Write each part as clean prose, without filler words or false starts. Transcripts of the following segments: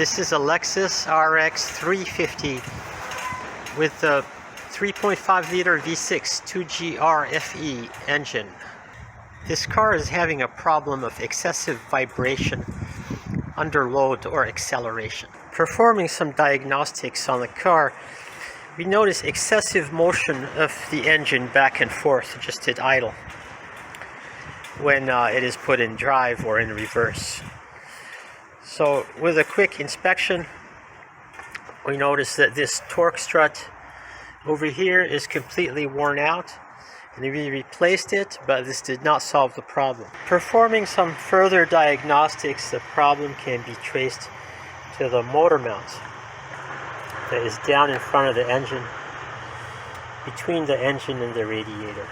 This is a Lexus RX350 with the 3.5 liter V6 2GR-FE engine. This car is having a problem of excessive vibration under load or acceleration. Performing some diagnostics on the car, we notice excessive motion of the engine back and forth just at idle when it is put in drive or in reverse. So with a quick inspection, we notice that this torque strut over here is completely worn out, and we replaced it, but this did not solve the problem. Performing some further diagnostics, the problem can be traced to the motor mount that is down in front of the engine, between the engine and the radiator.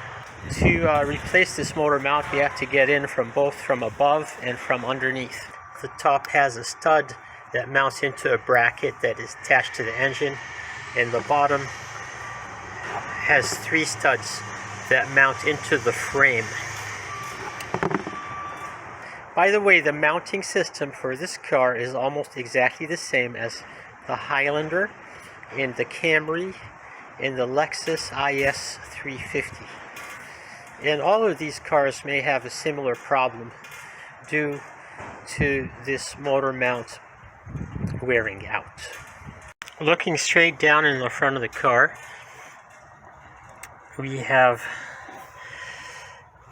To replace this motor mount, we have to get in from both from above and from underneath. The top has a stud that mounts into a bracket that is attached to the engine, and the bottom has 3 studs that mount into the frame. By the way, the mounting system for this car is almost exactly the same as the Highlander and the Camry and the Lexus ES350. And all of these cars may have a similar problem due to this motor mount wearing out. Looking straight down in the front of the car, we have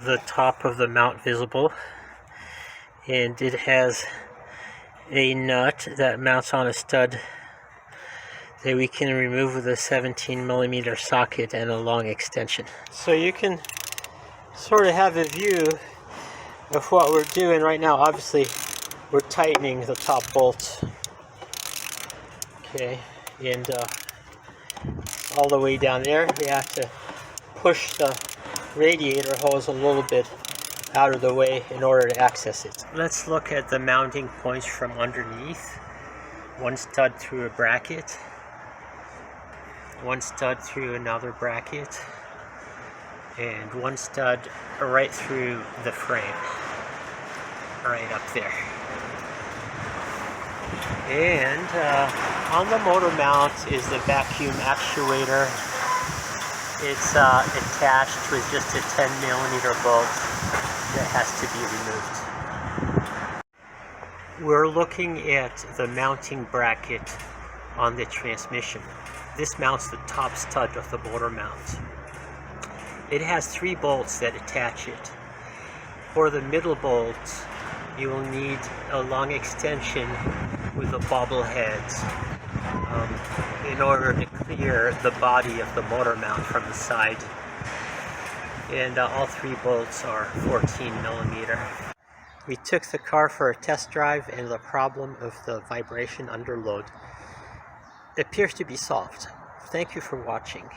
the top of the mount visible, and it has a nut that mounts on a stud that we can remove with a 17mm socket and a long extension. So you can sort of have a view of what we're doing right now. Obviously, we're tightening the top bolts. Okay, and all the way down there, we have to push the radiator hose a little bit out of the way in order to access it. Let's look at the mounting points from underneath. One stud through a bracket, one stud through another bracket, and one stud right through the frame, right up there. And on the motor mount is the vacuum actuator. It's attached with just a 10mm bolt that has to be removed. We're looking at the mounting bracket on the transmission. This mounts the top stud of the motor mount. It has 3 bolts that attach it. For the middle bolts, you will need a long extension with a bobble head in order to clear the body of the motor mount from the side. And all 3 bolts are 14mm. We took the car for a test drive, and the problem of the vibration under load appears to be solved. Thank you for watching.